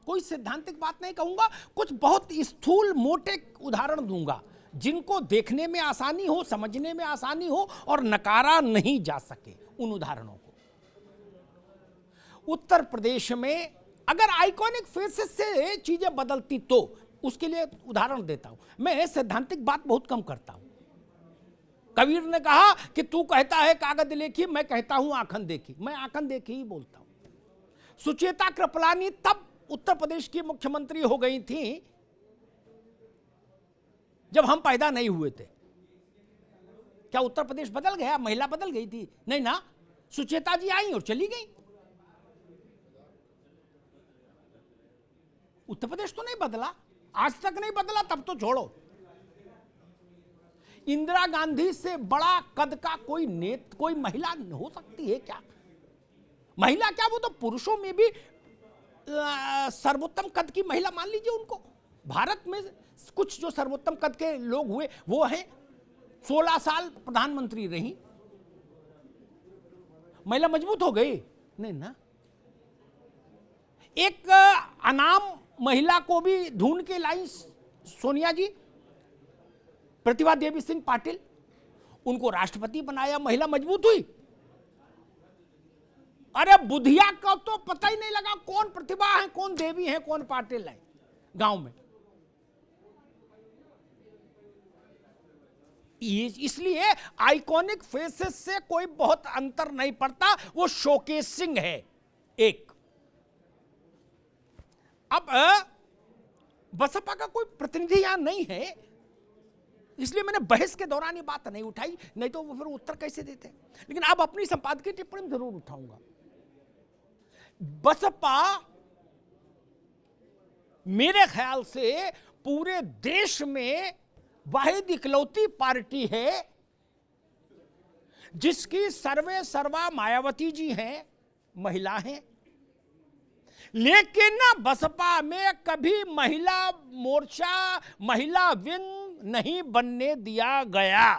कोई सैद्धांतिक बात नहीं कहूंगा, कुछ बहुत स्थूल मोटे उदाहरण दूंगा जिनको देखने में आसानी हो, समझने में आसानी हो और नकारा नहीं जा सके उन उदाहरणों को। उत्तर प्रदेश में अगर आइकॉनिक फेसेस से चीजें बदलती तो उसके लिए उदाहरण देता हूं। मैं सैद्धांतिक बात बहुत कम करता हूं। कबीर ने कहा कि तू कहता है कागज लेखी, मैं कहता हूं आंखन देखी। मैं आंखन देखी ही बोलता हूं। सुचेता कृपलानी तब उत्तर प्रदेश की मुख्यमंत्री हो गई थी जब हम पैदा नहीं हुए थे। क्या उत्तर प्रदेश बदल गया? महिला बदल गई थी? नहीं ना, सुचेता जी आई और चली गई। उत्तर प्रदेश तो नहीं बदला, आज तक नहीं बदला, तब तो छोड़ो। इंदिरा गांधी से बड़ा कद का कोई महिला हो सकती है क्या? महिला क्या, वो तो पुरुषों में भी सर्वोत्तम कद की महिला मान लीजिए उनको। भारत में कुछ जो सर्वोत्तम कद के लोग हुए वो हैं, 16 साल प्रधानमंत्री रही, महिला मजबूत हो गई? नहीं ना। एक अनाम महिला को भी ढूंढ के लाई सोनिया जी, प्रतिभा देवी सिंह पाटिल, उनको राष्ट्रपति बनाया, महिला मजबूत हुई। अरे बुधिया को तो पता ही नहीं लगा कौन प्रतिभा है, कौन देवी है, कौन पाटिल है गांव में। इसलिए आइकॉनिक फेसेस से कोई बहुत अंतर नहीं पड़ता, वो शोकेसिंग है एक। अब बसपा का कोई प्रतिनिधि यहां नहीं है, इसलिए मैंने बहस के दौरान ये बात नहीं उठाई, नहीं तो वो फिर उत्तर कैसे देते। लेकिन अब अपनी संपादकीय टिप्पणी जरूर उठाऊंगा। बसपा मेरे ख्याल से पूरे देश में वाहिद इकलौती पार्टी है जिसकी सर्वे सर्वा मायावती जी हैं, महिला हैं। लेकिन बसपा में कभी महिला मोर्चा, महिला विंग नहीं बनने दिया गया।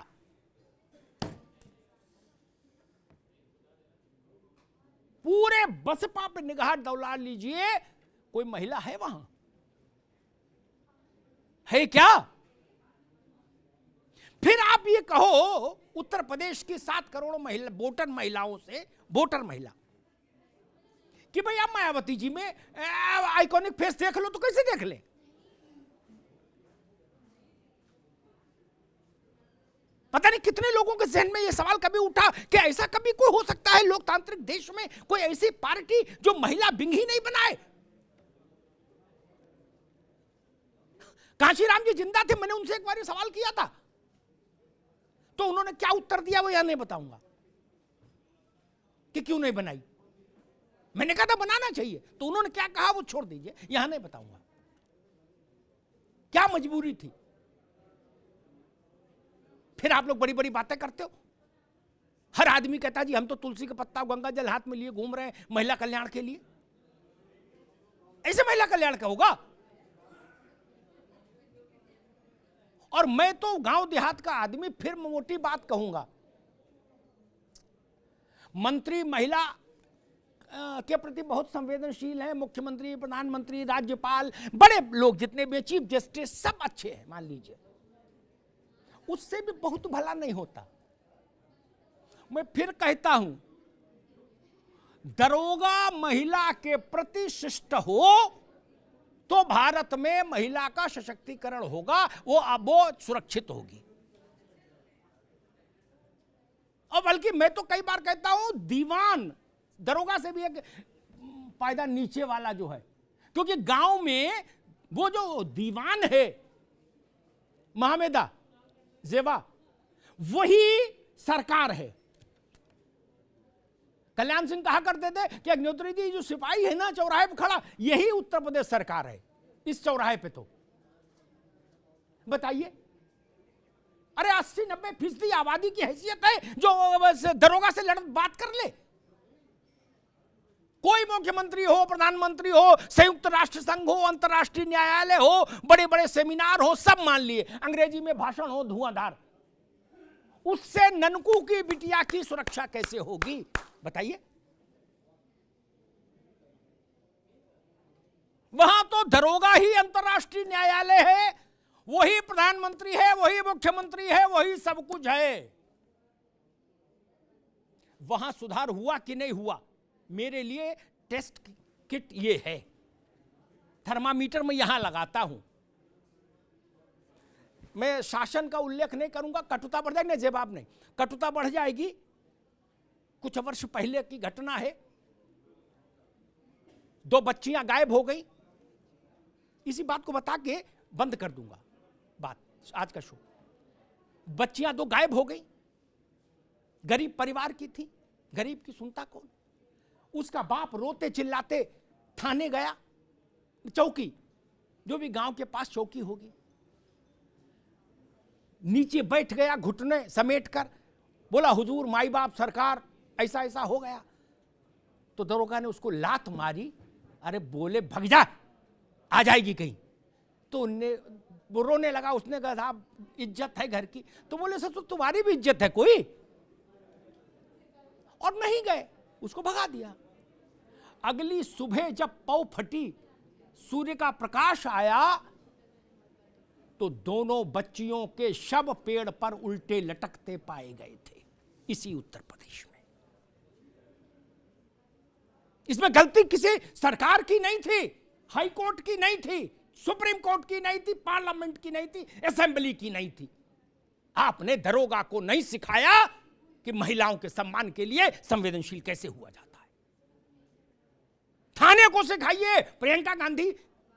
पूरे बसपा पे निगाह दौड़ा लीजिए, कोई महिला है वहां? है क्या? फिर आप ये कहो उत्तर प्रदेश की 7 करोड़ महिला वोटर महिलाओं से, वोटर महिला कि भाई आप मायावती जी में आइकॉनिक फेस देख लो, तो कैसे देख ले? पता नहीं कितने लोगों के जहन में यह सवाल कभी उठा कि ऐसा कभी कोई हो सकता है लोकतांत्रिक देश में, कोई ऐसी पार्टी जो महिला विंग ही नहीं बनाए। कांशीराम जी जिंदा थे, मैंने उनसे एक बार सवाल किया था, तो उन्होंने क्या उत्तर दिया वो यहां नहीं बताऊंगा कि क्यों नहीं बनाई। मैंने कहा था बनाना चाहिए, तो उन्होंने क्या कहा वो छोड़ दीजिए, यहां नहीं बताऊंगा। क्या मजबूरी थी? फिर आप लोग बड़ी बड़ी बातें करते हो। हर आदमी कहता है जी हम तो तुलसी का पत्ता गंगा जल हाथ में लिए घूम रहे हैं महिला कल्याण के लिए। ऐसे महिला कल्याण का होगा? और मैं तो गांव देहात का आदमी, फिर मोटी बात कहूंगा, मंत्री महिला के प्रति बहुत संवेदनशील है। मुख्यमंत्री, प्रधानमंत्री, राज्यपाल, बड़े लोग जितने भी, चीफ जस्टिस, सब अच्छे हैं मान लीजिए। उससे भी बहुत भला नहीं होता। मैं फिर कहता हूं, दरोगा महिला के प्रति शिष्ट हो तो भारत में महिला का सशक्तिकरण होगा, वो सुरक्षित होगी। और बल्कि मैं तो कई बार कहता हूं दीवान दरोगा से भी एक फायदा नीचे वाला जो है, क्योंकि गांव में वो जो दीवान है महामेदा जेवा, वही सरकार है। कल्याण सिंह कहा करते थे कि अग्निहोत्री जी जो सिपाही है ना चौराहे पे खड़ा, यही उत्तर प्रदेश सरकार है इस चौराहे पे। तो बताइए, अरे 80-90% आबादी की हैसियत है जो दरोगा से बात कर ले। कोई मुख्यमंत्री हो, प्रधानमंत्री हो, संयुक्त राष्ट्र संघ हो, अंतर्राष्ट्रीय न्यायालय हो, बड़े बड़े सेमिनार हो, सब मान लिए, अंग्रेजी में भाषण हो धुआंधार, उससे ननकू की बिटिया की सुरक्षा कैसे होगी बताइए? वहां दरोगा ही अंतर्राष्ट्रीय न्यायालय है, वही प्रधानमंत्री है, वही मुख्यमंत्री है, वही सब कुछ है। वहां सुधार हुआ कि नहीं हुआ, मेरे लिए टेस्ट किट ये है, थर्मामीटर मैं यहां लगाता हूं। मैं शासन का उल्लेख नहीं करूंगा, कटुता बढ़ जाएगी, जवाब नहीं, कटुता बढ़ जाएगी। कुछ वर्ष पहले की घटना है, 2 बच्चियां गायब हो गई। इसी बात को बता के बंद कर दूंगा बात, आज का शो। बच्चियां 2 गायब हो गई, गरीब परिवार की थी, गरीब की सुनता कौन। उसका बाप रोते चिल्लाते थाने गया, चौकी, जो भी गांव के पास चौकी होगी, नीचे बैठ गया घुटने समेट कर, बोला हुजूर माई बाप सरकार ऐसा ऐसा हो गया। तो दरोगा ने उसको लात मारी, अरे बोले भग जा, आ जाएगी कहीं। तो वो रोने लगा, उसने कहा साहब इज्जत है घर की। तो बोले सर तो तुम्हारी भी इज्जत है कोई, और नहीं गए, उसको भगा दिया। अगली सुबह जब पौ फटी, सूर्य का प्रकाश आया, तो दोनों बच्चियों के शव पेड़ पर उल्टे लटकते पाए गए थे, इसी उत्तर प्रदेश में। इसमें गलती किसी सरकार की नहीं थी, हाई कोर्ट की नहीं थी, सुप्रीम कोर्ट की नहीं थी, पार्लियामेंट की नहीं थी, असेंबली की नहीं थी। आपने दरोगा को नहीं सिखाया कि महिलाओं के सम्मान के लिए संवेदनशील कैसे हुआ जाता है। थाने को सिखाइए। प्रियंका गांधी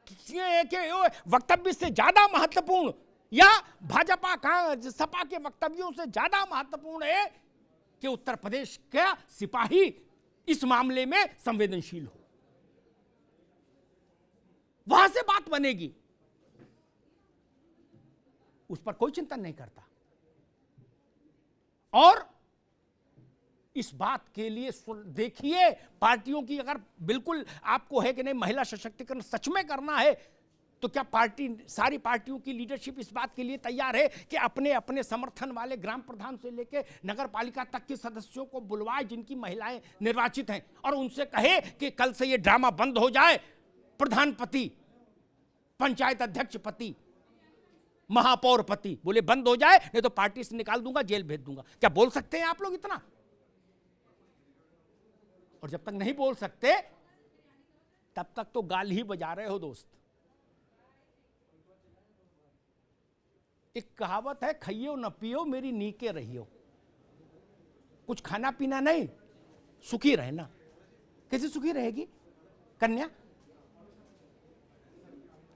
के वक्तव्य से ज्यादा महत्वपूर्ण या भाजपा का सपा के वक्तव्यों से ज्यादा महत्वपूर्ण है कि उत्तर प्रदेश का सिपाही इस मामले में संवेदनशील हो, वहां से बात बनेगी। उस पर कोई चिंतन नहीं करता। और इस बात के लिए देखिए, पार्टियों की अगर बिल्कुल आपको है कि नहीं महिला सशक्तिकरण सच में करना है, तो क्या पार्टी, सारी पार्टियों की लीडरशिप इस बात के लिए तैयार है कि अपने अपने समर्थन वाले ग्राम प्रधान से लेकर नगर पालिका तक के सदस्यों को बुलवाए जिनकी महिलाएं निर्वाचित हैं, और उनसे कहे कि कल से ये ड्रामा बंद हो जाए, प्रधान पति, पंचायत अध्यक्ष पति, महापौर पति बोले बंद हो जाए, नहीं तो पार्टी से निकाल दूंगा, जेल भेज दूंगा। क्या बोल सकते हैं आप लोग इतना? और जब तक नहीं बोल सकते तब तक तो गाल ही बजा रहे हो दोस्त। एक कहावत है, खाइयो न पियो मेरी नीके रहियो। कुछ खाना पीना नहीं, सुखी रहना। कैसे सुखी रहेगी कन्या?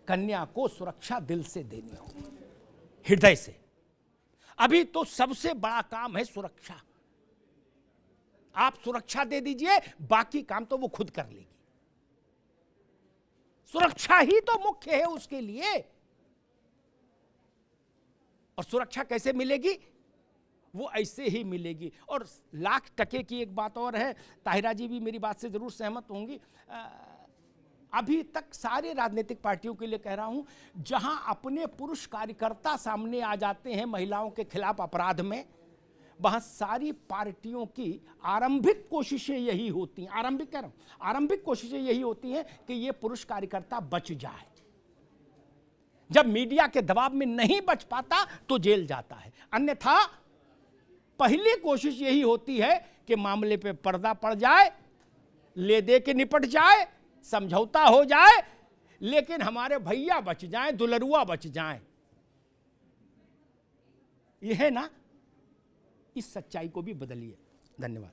कन्या को सुरक्षा दिल से देनी होगी, हृदय से। अभी तो सबसे बड़ा काम है सुरक्षा। आप सुरक्षा दे दीजिए, बाकी काम तो वो खुद कर लेगी। सुरक्षा ही तो मुख्य है उसके लिए। और सुरक्षा कैसे मिलेगी? वो ऐसे ही मिलेगी। और लाख टके की एक बात और है, ताहिरा जी भी मेरी बात से जरूर सहमत होंगी। अभी तक सारे राजनीतिक पार्टियों के लिए कह रहा हूं, जहां अपने पुरुष कार्यकर्ता सामने आ जाते हैं महिलाओं के खिलाफ अपराध में, वहां सारी पार्टियों की आरंभिक कोशिशें यही होती हैं, आरंभिक कह रहा हूं, आरंभिक कोशिशें यही होती हैं कि ये पुरुष कार्यकर्ता बच जाए। जब मीडिया के दबाव में नहीं बच पाता तो जेल जाता है, अन्यथा पहली कोशिश यही होती है कि मामले पे पर्दा पड़ जाए, ले दे के निपट जाए, समझौता हो जाए, लेकिन हमारे भैया बच जाएं, दुलरुआ बच जाएं। यह है ना, इस सच्चाई को भी बदलिए। धन्यवाद।